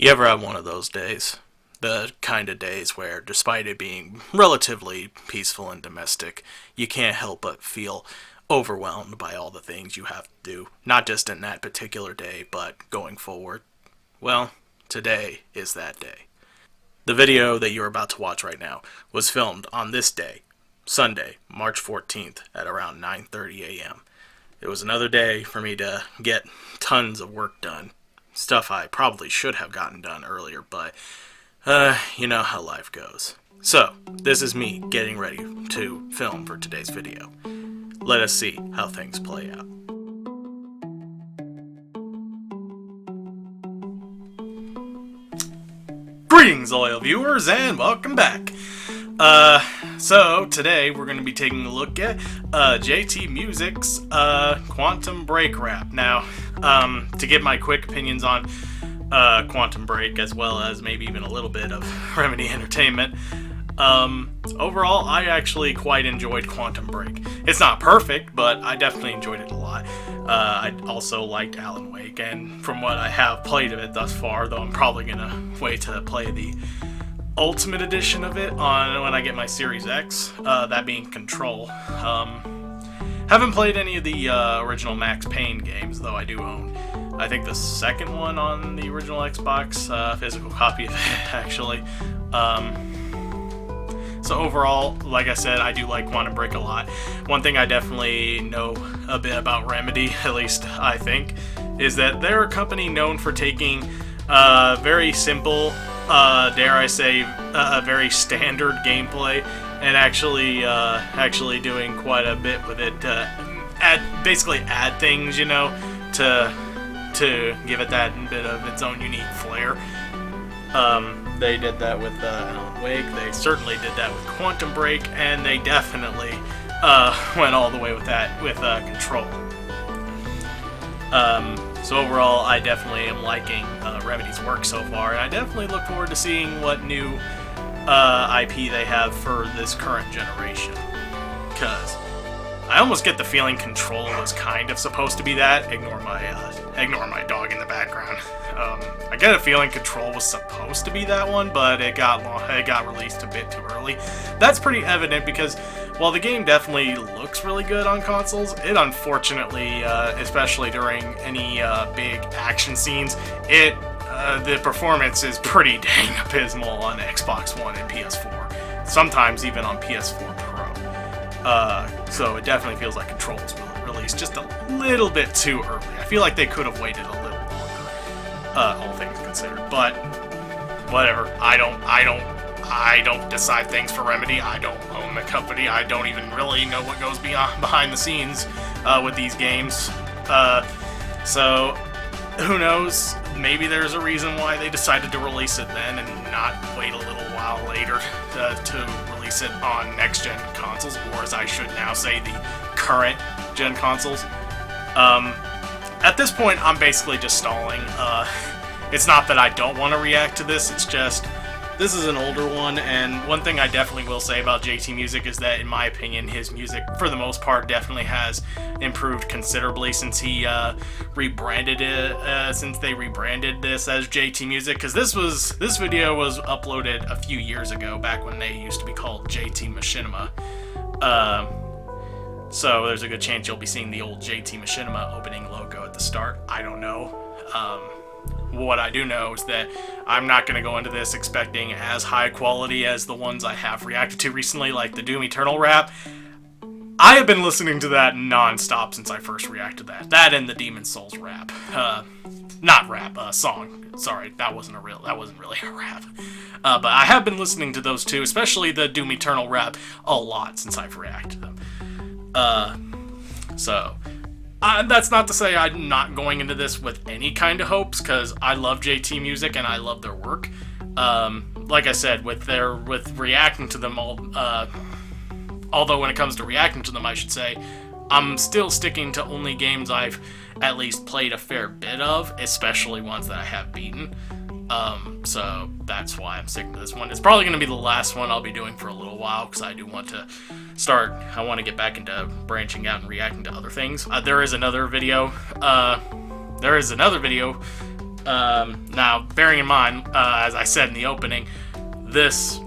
You ever have one of those days? The kind of days where, despite it being relatively peaceful and domestic, you can't help but feel overwhelmed by all the things you have to do. Not just in that particular day, but going forward. Well, today is that day. The video that you're about to watch right now was filmed on this day, Sunday, March 14th at around 9:30 a.m. It was another day for me to get tons of work done. Stuff I probably should have gotten done earlier, but you know how life goes. So, this is me getting ready to film for today's video. Let us see how things play out. Greetings, loyal viewers, and welcome back. So today we're going to be taking a look at JT Music's Quantum Break rap. Now, to give my quick opinions on Quantum Break, as well as maybe even a little bit of Remedy Entertainment, overall I actually quite enjoyed Quantum Break. It's not perfect, but I definitely enjoyed it a lot. I also liked Alan Wake, and from what I have played of it thus far, though I'm probably going to wait to play the Ultimate Edition of it on when I get my Series X, that being Control. Haven't played any of the original Max Payne games, though I do own, I think, the second one on the original Xbox, physical copy of it, actually. So overall, like I said, I do like Quantum Break a lot. One thing I definitely know a bit about Remedy, at least I think, is that they're a company known for taking very simple, dare I say, a very standard gameplay and actually doing quite a bit with it to basically add things, you know, to give it that bit of its own unique flair. They did that with Alan Wake, they certainly did that with Quantum Break, and they definitely went all the way with that with Control. So overall, I definitely am liking Remedy's work so far, and I definitely look forward to seeing what new IP they have for this current generation. Because I almost get the feeling Control was kind of supposed to be that. Ignore my dog in the background. I get a feeling Control was supposed to be that one, but it got released a bit too early. That's pretty evident because while the game definitely looks really good on consoles, it unfortunately, especially during any big action scenes, the performance is pretty dang abysmal on Xbox One and PS4. Sometimes even on PS4 Pro. So it definitely feels like Control was released just a little bit too early. I feel like they could have waited a little longer, all things considered. But whatever. I don't decide things for Remedy. I don't own the company. I don't even really know what goes behind the scenes with these games. So who knows? Maybe there's a reason why they decided to release it then and not wait a little while later to release it on next-gen consoles, or as I should now say, the current-gen consoles. At this point, I'm basically just stalling. It's not that I don't want to react to this, it's just this is an older one, and one thing I definitely will say about JT Music is that, in my opinion, his music, for the most part, definitely has improved considerably since he rebranded it, since they rebranded this as JT Music, because this video was uploaded a few years ago, back when they used to be called JT Machinima. So there's a good chance you'll be seeing the old JT Machinima opening logo at the start. I don't know. What I do know is that I'm not going to go into this expecting as high quality as the ones I have reacted to recently, like the Doom Eternal rap. I have been listening to that non-stop since I first reacted to that. That and the Demon Souls rap. Not rap, song. Sorry, that wasn't really a rap. But I have been listening to those two, especially the Doom Eternal rap, a lot since I've reacted to them. So that's not to say I'm not going into this with any kind of hopes, because I love JT Music and I love their work. Like I said, with reacting to them all, although when it comes to reacting to them, I should say, I'm still sticking to only games I've at least played a fair bit of, especially ones that I have beaten. So that's why I'm sticking to this one. It's probably going to be the last one I'll be doing for a little while, because I do want to I want to get back into branching out and reacting to other things. There is another video Now, bearing in mind, as I said in the opening, this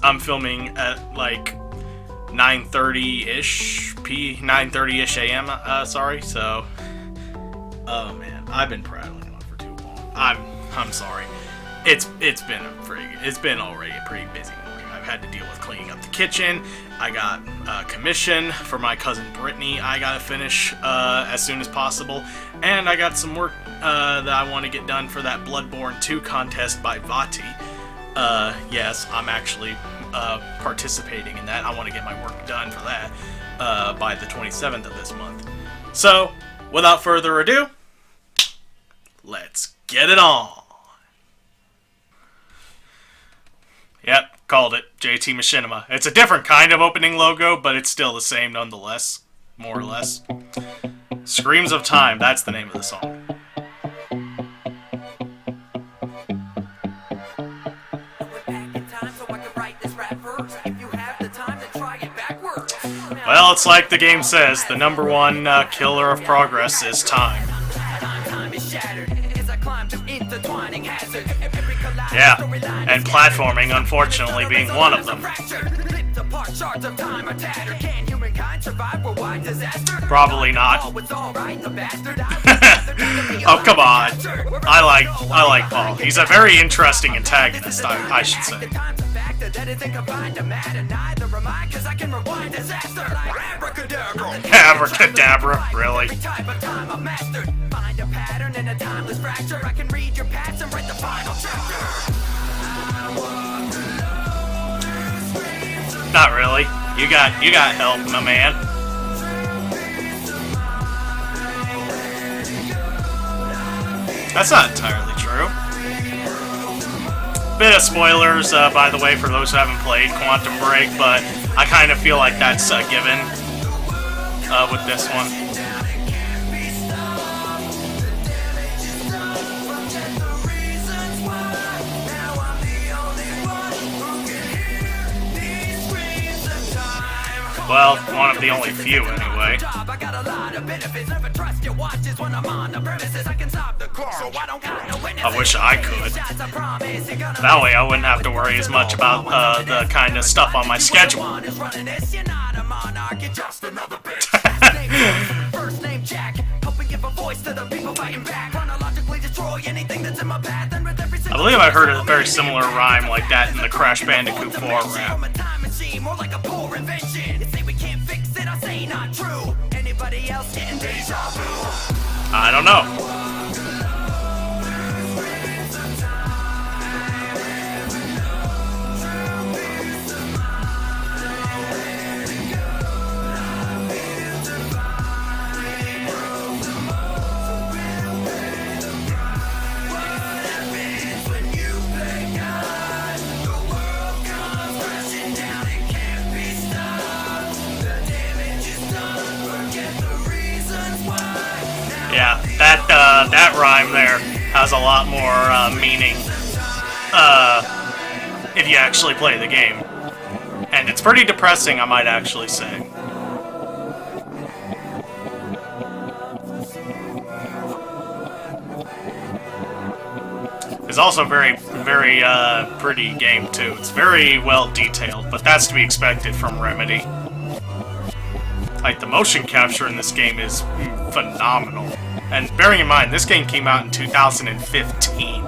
I'm filming at like 9:30ish a.m. Sorry. So, oh man, I've been prattling on for too long. I'm sorry. It's been already a pretty busy morning. I've had to deal with cleaning up the kitchen. I got a commission for my cousin Brittany I gotta finish as soon as possible, and I got some work that I want to get done for that Bloodborne 2 contest by Vati. Yes, I'm actually participating in that. I want to get my work done for that by the 27th of this month. So, without further ado, let's get it on. Yep, called it. JT Machinima. It's a different kind of opening logo, but it's still the same nonetheless. More or less. Screams of Time, that's the name of the song. Well, it's like the game says, the #1 killer of progress is time. Yeah, and platforming, unfortunately, being one of them. Probably not. Oh, come on. I like Paul. He's a very interesting antagonist, I should say. Abracadabra, really? Not really. You got help, my man. That's not entirely true. Bit of spoilers, by the way, for those who haven't played Quantum Break, but I kind of feel like that's a given with this one. Well, one of the only few, anyway. I wish I could. That way I wouldn't have to worry as much about the kind of stuff on my schedule. I believe I heard a very similar rhyme like that in the Crash Bandicoot 4 rap. I don't know. Yeah, that rhyme there has a lot more meaning if you actually play the game. And it's pretty depressing, I might actually say. It's also very pretty game too. It's very well detailed, but that's to be expected from Remedy. Like, the motion capture in this game is phenomenal. And bearing in mind, this game came out in 2015.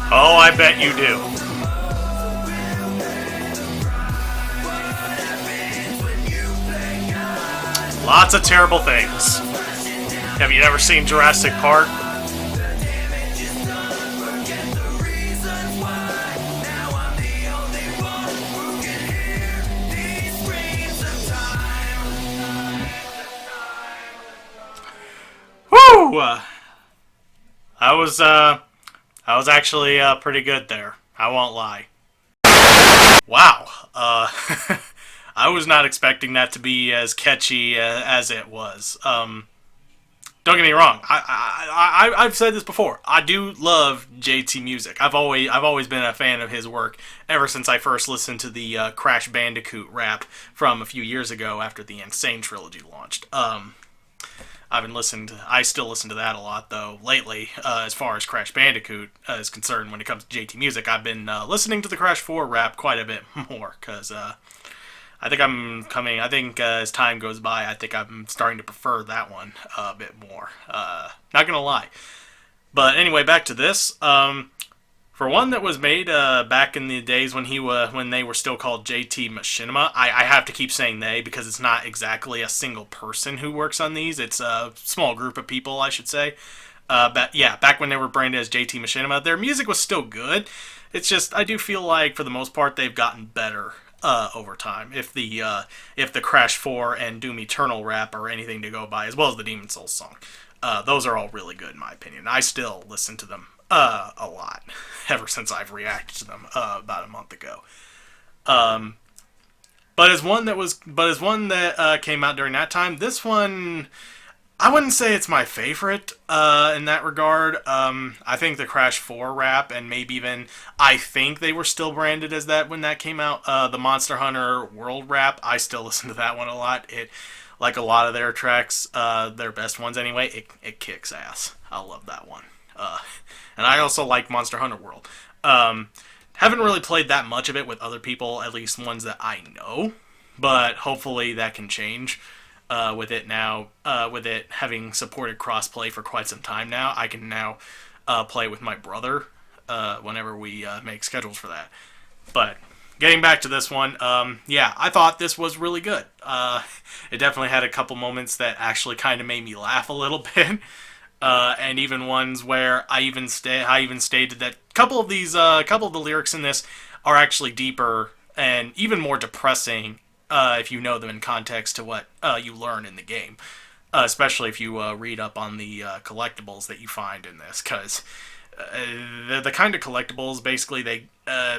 Oh, I bet you do. Lots of terrible things. Have you ever seen Jurassic Park? Woo! I was actually pretty good there. I won't lie. Wow. I was not expecting that to be as catchy as it was. Don't get me wrong. I've said this before. I do love JT music. I've always been a fan of his work ever since I first listened to the Crash Bandicoot rap from a few years ago after the Insane trilogy launched. I've been listening to. I still listen to that a lot though. Lately, as far as Crash Bandicoot is concerned, when it comes to JT music, I've been listening to the Crash 4 rap quite a bit more because I think I'm coming. I think as time goes by, I think I'm starting to prefer that one a bit more. Not gonna lie. But anyway, back to this. For one that was made back in the days when when they were still called JT Machinima, I have to keep saying they because it's not exactly a single person who works on these. It's a small group of people, I should say. But yeah, back when they were branded as JT Machinima, their music was still good. It's just I do feel like for the most part they've gotten better over time. If the Crash 4 and Doom Eternal rap are anything to go by, as well as the Demon Souls song, those are all really good in my opinion. I still listen to them a lot ever since I've reacted to them about a month ago. But as one that came out during that time, this one I wouldn't say it's my favorite in that regard. I think the Crash 4 rap, and maybe even, I think they were still branded as that when that came out, the Monster Hunter World rap, I still listen to that one a lot. It, like a lot of their tracks, their best ones anyway, it kicks ass. I love that one. And I also like Monster Hunter World. Haven't really played that much of it with other people, at least ones that I know, but hopefully that can change. With it now, with it having supported crossplay for quite some time now, I can now play with my brother whenever we make schedules for that. But getting back to this one, yeah, I thought this was really good. It definitely had a couple moments that actually kind of made me laugh a little bit, and even ones where I even stated that a couple of the lyrics in this are actually deeper and even more depressing. If you know them in context to what you learn in the game. Especially if you read up on the collectibles that you find in this. Because the kind of collectibles, basically, they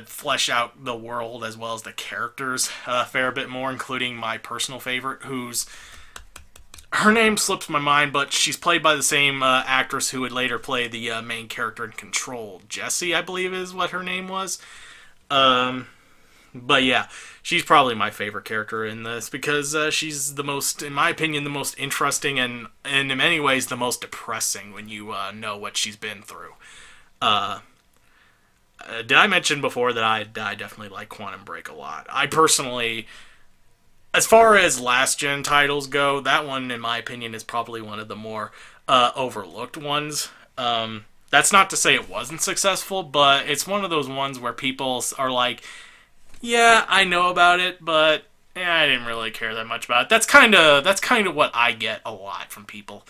flesh out the world as well as the characters a fair bit more, including my personal favorite, her name slips my mind, but she's played by the same actress who would later play the main character in Control. Jessie, I believe is what her name was. But yeah, she's probably my favorite character in this because she's the most, in my opinion, the most interesting and in many ways the most depressing when you know what she's been through. Did I mention before that I definitely like Quantum Break a lot? I personally, as far as last gen titles go, that one in my opinion is probably one of the more overlooked ones. That's not to say it wasn't successful, but it's one of those ones where people are like, yeah, I know about it, but I didn't really care that much about it. That's kind of what I get a lot from people,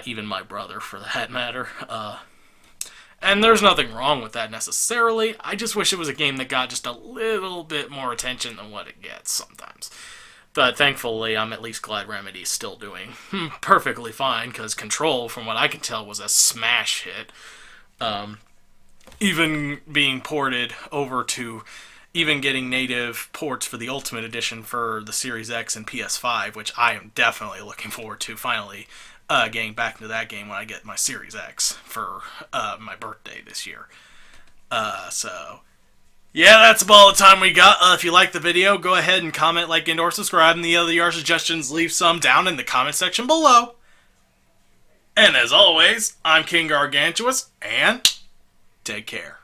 even my brother for that matter. And there's nothing wrong with that necessarily. I just wish it was a game that got just a little bit more attention than what it gets sometimes. But thankfully, I'm at least glad Remedy's still doing perfectly fine, because Control, from what I can tell, was a smash hit. Even being ported over to, even getting native ports for the Ultimate Edition for the Series X and PS5, which I am definitely looking forward to finally getting back into that game when I get my Series X for my birthday this year. So, yeah, that's about all the time we got. If you like the video, go ahead and comment, like, and or subscribe, and the other your suggestions, leave some down in the comment section below. And as always, I'm King Gargantuas, and take care.